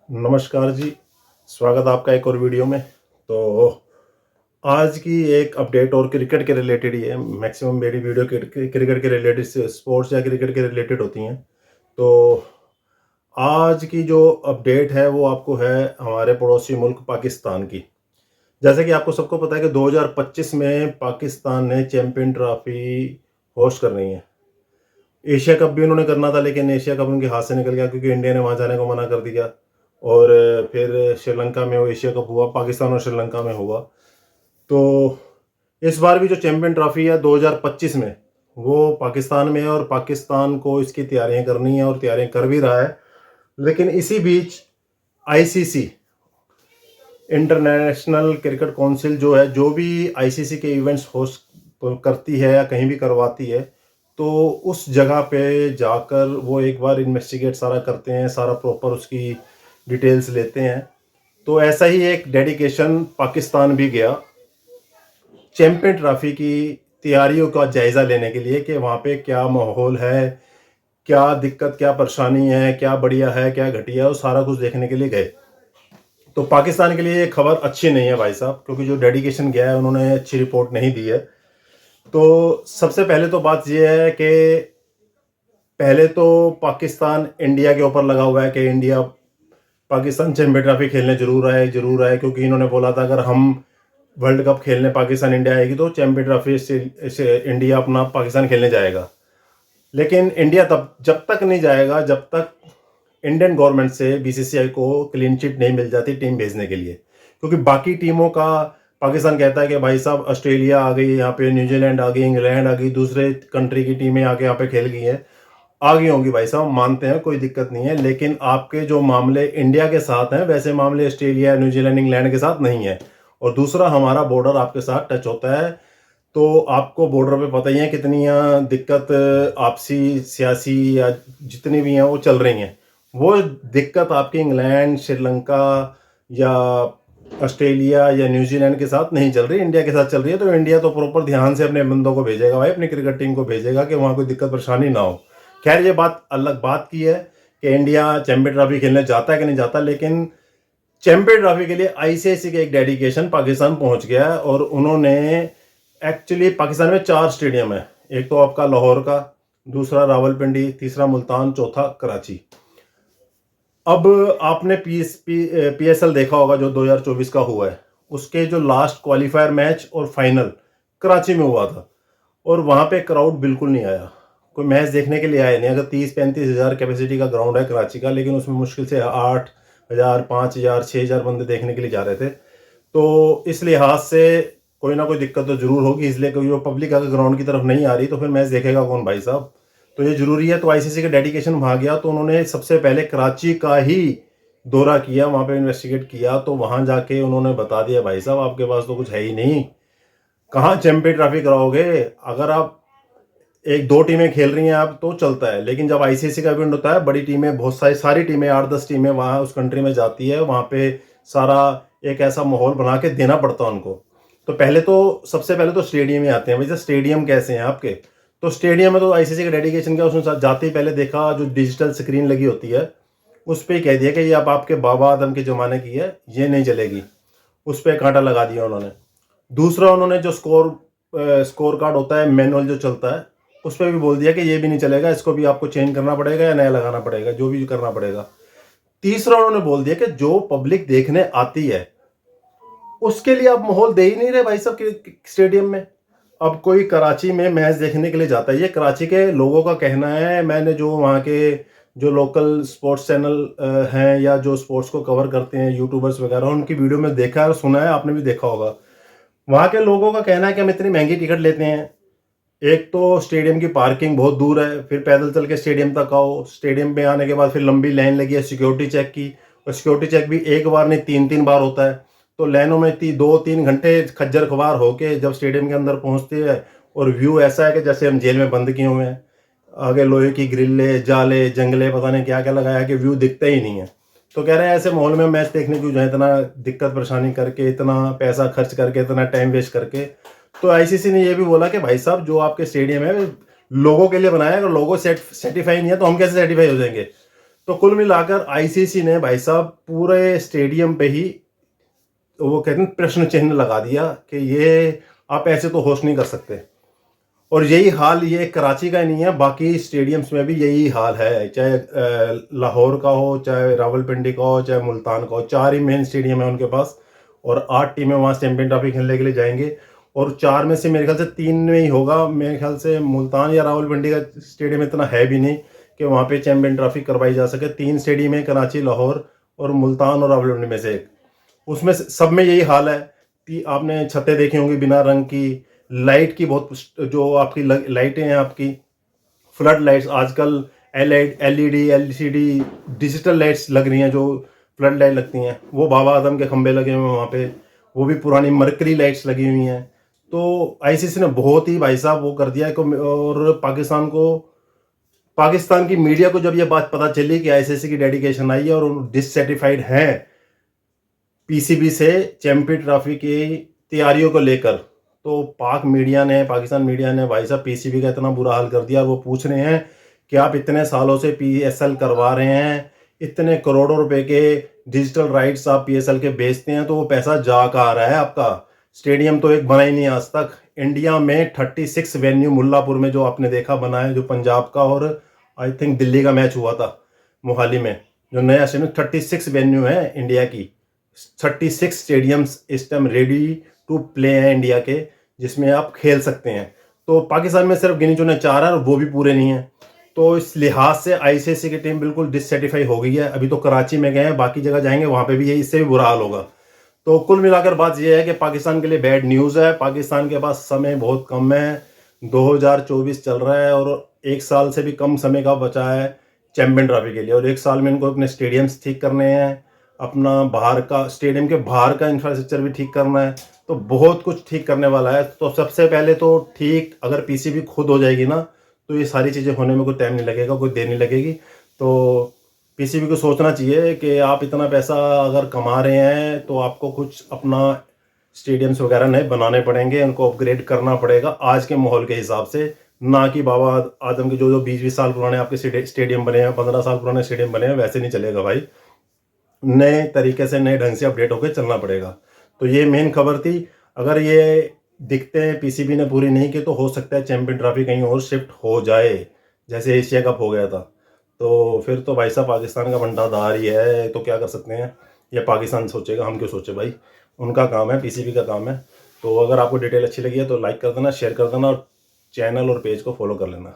नमस्कार जी, स्वागत है आपका एक और वीडियो में। तो आज की एक अपडेट और क्रिकेट के रिलेटेड ही है। मैक्सिमम मेरी वीडियो क्रिकेट के रिलेटेड से स्पोर्ट्स या क्रिकेट के रिलेटेड होती हैं। तो आज की जो अपडेट है वो आपको है हमारे पड़ोसी मुल्क पाकिस्तान की। जैसे कि आपको सबको पता है कि 2025 में पाकिस्तान ने चैंपियन ट्रॉफी होस्ट कर रही है। एशिया कप भी उन्होंने करना था, लेकिन एशिया कप उनके हाथ से निकल गया क्योंकि इंडिया ने वहाँ जाने को मना कर दिया। और फिर श्रीलंका में वो एशिया कप हुआ, पाकिस्तान और श्रीलंका में हुआ। तो इस बार भी जो चैंपियन ट्रॉफी है 2025 में, वो पाकिस्तान में है और पाकिस्तान को इसकी तैयारियां करनी है और तैयारियां कर भी रहा है। लेकिन इसी बीच आईसीसी, इंटरनेशनल क्रिकेट काउंसिल जो है, जो भी आईसीसी के इवेंट्स होस्ट करती है या कहीं भी करवाती है, तो उस जगह पे जाकर वो एक बार इन्वेस्टिगेट सारा करते हैं, सारा प्रॉपर उसकी डिटेल्स लेते हैं। तो ऐसा ही एक डेडिकेशन पाकिस्तान भी गया चैंपियन ट्रॉफी की तैयारियों का जायज़ा लेने के लिए कि वहाँ पे क्या माहौल है, क्या दिक्कत, क्या परेशानी है, क्या बढ़िया है, क्या घटिया है, वो सारा कुछ देखने के लिए गए। तो पाकिस्तान के लिए ये खबर अच्छी नहीं है भाई साहब, क्योंकि जो डेडिकेशन गया है उन्होंने अच्छी रिपोर्ट नहीं दी है। तो सबसे पहले तो बात यह है कि पहले तो पाकिस्तान इंडिया के ऊपर लगा हुआ है कि इंडिया पाकिस्तान चैंपियन ट्रॉफी खेलने जरूर आए, क्योंकि इन्होंने बोला था अगर हम वर्ल्ड कप खेलने पाकिस्तान इंडिया आएगी तो चैंपियन ट्रॉफी से इंडिया अपना पाकिस्तान खेलने जाएगा। लेकिन इंडिया तब जब तक नहीं जाएगा जब तक इंडियन गवर्नमेंट से बीसीसीआई को क्लीन चिट नहीं मिल जाती टीम भेजने के लिए। क्योंकि बाकी टीमों का पाकिस्तान कहता है कि भाई साहब ऑस्ट्रेलिया आ गई यहाँ पे, न्यूजीलैंड आ गई, इंग्लैंड आ गई, दूसरे कंट्री की टीमें आके यहाँ पे खेल गई हैं, आ गई होंगी भाई साहब, मानते हैं, कोई दिक्कत नहीं है। लेकिन आपके जो मामले इंडिया के साथ हैं वैसे मामले ऑस्ट्रेलिया, न्यूजीलैंड, इंग्लैंड के साथ नहीं है। और दूसरा, हमारा बॉर्डर आपके साथ टच होता है, तो आपको बॉर्डर पे पता ही है कितनी दिक्कत आपसी सियासी या जितनी भी हैं वो चल रही हैं। वो दिक्कत आपकी इंग्लैंड, श्रीलंका या ऑस्ट्रेलिया या न्यूजीलैंड के साथ नहीं चल रही, इंडिया के साथ चल रही है। तो इंडिया तो प्रॉपर ध्यान से अपने बंदों को भेजेगा भाई, अपनी क्रिकेट टीम को भेजेगा कि वहाँ कोई दिक्कत परेशानी ना हो। खैर, ये बात अलग बात की है कि इंडिया चैंपियन ट्रॉफी खेलने जाता है कि नहीं जाता, लेकिन चैंपियन ट्रॉफी के लिए आईसीसी का एक डेडिकेशन पाकिस्तान पहुंच गया है। और उन्होंने एक्चुअली, पाकिस्तान में 4 स्टेडियम है, एक तो आपका लाहौर का, दूसरा रावलपिंडी, तीसरा मुल्तान, चौथा कराची। अब आपने पीएसएल देखा होगा जो 2024 का हुआ है, उसके जो लास्ट क्वालिफायर मैच और फाइनल कराची में हुआ था, और वहां पे क्राउड बिल्कुल नहीं आया, कोई मैच देखने के लिए आया नहीं। अगर 30-35 हज़ार कैपेसिटी का ग्राउंड है कराची का, लेकिन उसमें मुश्किल से 8 हज़ार, 5 हज़ार, 6 हज़ार बंदे देखने के लिए जा रहे थे। तो इस लिहाज से कोई ना कोई दिक्कत तो जरूर होगी, इसलिए कोई पब्लिक अगर ग्राउंड की तरफ नहीं आ रही तो फिर मैच देखेगा कौन भाई साहब। तो ये जरूरी है। तो आईसीसी का डेडिकेशन वहां गया, तो उन्होंने सबसे पहले कराची का ही दौरा किया, वहां पे इन्वेस्टिगेट किया। तो वहां जाके उन्होंने बता दिया भाई साहब आपके पास तो कुछ है ही नहीं, कहाँ चैंपियन ट्रॉफी कराओगे। अगर आप एक दो टीमें खेल रही हैं आप तो चलता है, लेकिन जब आईसीसी का इवेंट होता है, बड़ी टीमें, बहुत सारी टीमें, 8-10 टीमें वहां उस कंट्री में जाती है, वहां पे सारा एक ऐसा माहौल बना के देना पड़ता है उनको। तो सबसे पहले तो स्टेडियम ही आते हैं। वैसे स्टेडियम कैसे हैं आपके, तो स्टेडियम में तो आईसीसी का डेडिकेशन क्या, उसने जाते ही पहले देखा जो डिजिटल स्क्रीन लगी होती है उस पर कह दिया कि ये अब आपके बाबा आदम के ज़माने की है, ये नहीं चलेगी, उस पर कांटा लगा दिया उन्होंने। दूसरा, उन्होंने जो स्कोर कार्ड होता है, मैनुअल जो चलता है, उस पर भी बोल दिया कि ये भी नहीं चलेगा, इसको भी आपको चेंज करना पड़ेगा या नया लगाना पड़ेगा, जो भी करना पड़ेगा। तीसरा, उन्होंने बोल दिया कि जो पब्लिक देखने आती है उसके लिए आप माहौल दे ही नहीं रहे भाई साहब स्टेडियम में। अब कोई कराची में मैच देखने के लिए जाता है, ये कराची के लोगों का कहना है। मैंने जो वहाँ के जो लोकल स्पोर्ट्स चैनल हैं या जो स्पोर्ट्स को कवर करते हैं, यूट्यूबर्स वगैरह, उनकी वीडियो में देखा है और सुना है, आपने भी देखा होगा। वहाँ के लोगों का कहना है कि हम इतनी महंगी टिकट लेते हैं, एक तो स्टेडियम की पार्किंग बहुत दूर है, फिर पैदल चल के स्टेडियम तक आओ, स्टेडियम में आने के बाद फिर लंबी लाइन लगी है सिक्योरिटी चेक की, और सिक्योरिटी चेक भी एक बार नहीं 3-3 बार होता है। तो लाइनों में 2-3 घंटे खज्जर खुबार होके जब स्टेडियम के अंदर पहुंचते हैं, और व्यू ऐसा है कि जैसे हम जेल में बंद किए हुए हैं, आगे लोहे की ग्रिल्ले, जाले, जंगले, पता नहीं क्या क्या लगाया कि व्यू दिखता ही नहीं है। तो कह रहे हैं ऐसे माहौल में मैच देखने क्यों जाए, इतना दिक्कत परेशानी करके, इतना पैसा खर्च करके, इतना टाइम वेस्ट करके। तो आईसीसी ने यह भी बोला कि भाई साहब जो आपके स्टेडियम है लोगों के लिए बनाया है, अगर लोगों सेटिफाई नहीं है तो हम कैसे सेटिफाई हो जाएंगे। तो कुल मिलाकर आईसीसी ने भाई साहब पूरे स्टेडियम पे ही वो कहते हैं प्रश्न चिन्ह लगा दिया कि ये आप ऐसे तो होस्ट नहीं कर सकते। और यही हाल ये कराची का ही नहीं है, बाकी स्टेडियम्स में भी यही हाल है, चाहे लाहौर का हो, चाहे रावलपिंडी का हो, चाहे मुल्तान का हो। 4 ही मेन स्टेडियम है उनके पास और 8 टीमें वहाँ चैंपियन ट्रॉफी खेलने के लिए जाएंगे। और 4 में से मेरे ख्याल से 3 में ही होगा। मेरे ख्याल से मुल्तान या रावलपिंडी का स्टेडियम इतना है भी नहीं कि वहाँ पे चैंपियन ट्रॉफी करवाई जा सके। 3 स्टेडियम है, कराची, लाहौर और मुल्तान और रावलपिंडी में से एक। उसमें सब में यही हाल है कि आपने छतें देखी होंगी बिना रंग की, लाइट की बहुत जो आपकी लाइटें हैं, आपकी फ्लड लाइट्स आजकल एलईडी एलसीडी डिजिटल लाइट्स लग रही हैं, जो फ्लड लाइट लगती हैं वो बाबा आदम के खंबे लगे हुए हैं वहाँ पे, वो भी पुरानी मरकरी लाइट्स लगी हुई हैं। तो आईसीसी ने बहुत ही भाई साहब वो कर दिया है और पाकिस्तान की मीडिया को जब ये बात पता चली कि आईसीसी की डेडिकेशन आई है और डिससेटिस्फाइड हैं पीसीबी से चैंपियन ट्रॉफी की तैयारियों को लेकर, तो पाकिस्तान मीडिया ने भाई साहब पीसीबी का इतना बुरा हाल कर दिया। वो पूछ रहे हैं कि आप इतने सालों से पीएसएल करवा रहे हैं, इतने करोड़ों रुपए के डिजिटल राइट्स आप पीएसएल के बेचते हैं, तो वो पैसा जा कहाँ रहा है आपका? स्टेडियम तो एक बना ही नहीं आज तक। इंडिया में 36 वेन्यू मुल्लापुर में जो आपने देखा बना है, जो पंजाब का और आई थिंक दिल्ली का मैच हुआ था मोहाली में, जो नया स्टेडियम 36 वेन्यू है इंडिया की। 36 स्टेडियम्स इस टाइम रेडी टू प्ले हैं इंडिया के, जिसमें आप खेल सकते हैं। तो पाकिस्तान में सिर्फ गिनी चुने 4 हैं और वो भी पूरे नहीं हैं। तो इस लिहाज से आईसीसी की टीम बिल्कुल डिससेटिस्फाई हो गई है। अभी तो कराची में गए हैं, बाकी जगह जाएंगे वहां पे भी यही, इससे भी बुरा हाल होगा। तो कुल मिलाकर बात यह है कि पाकिस्तान के लिए बैड न्यूज़ है। पाकिस्तान के पास समय बहुत कम है, 2024 चल रहा है और 1 साल से भी कम समय का बचा है चैंपियन ट्रॉफी के लिए। और 1 साल में इनको अपने स्टेडियम्स ठीक करने हैं, अपना बाहर का स्टेडियम के बाहर का इंफ्रास्ट्रक्चर भी ठीक करना है, तो बहुत कुछ ठीक करने वाला है। तो सबसे पहले तो ठीक अगर पीसीबी खुद हो जाएगी ना, तो ये सारी चीज़ें होने में कोई टाइम नहीं लगेगा, कोई देर नहीं लगेगी। तो पीसीबी को सोचना चाहिए कि आप इतना पैसा अगर कमा रहे हैं तो आपको कुछ अपना स्टेडियम्स वगैरह नए बनाने पड़ेंगे, उनको अपग्रेड करना पड़ेगा आज के माहौल के हिसाब से। ना कि बाबा आदम के जो 20-20 साल पुराने आपके स्टेडियम बने हैं, 15 साल पुराने स्टेडियम बने हैं, वैसे नहीं चलेगा भाई। नए तरीके से, नए ढंग से अपडेट होकर चलना पड़ेगा। तो ये मेन खबर थी। अगर ये दिखते हैं पीसीबी ने पूरी नहीं की, तो हो सकता है चैंपियन ट्रॉफी कहीं और शिफ्ट हो जाए, जैसे एशिया कप हो गया था। तो फिर तो भाई साहब पाकिस्तान का बंटाधार ही है, तो क्या कर सकते हैं। ये पाकिस्तान सोचेगा, हम क्यों सोचे भाई, उनका काम है, पीसीबी का काम है। तो अगर आपको डिटेल अच्छी लगी है तो लाइक कर देना, शेयर कर देना और चैनल और पेज को फॉलो कर लेना।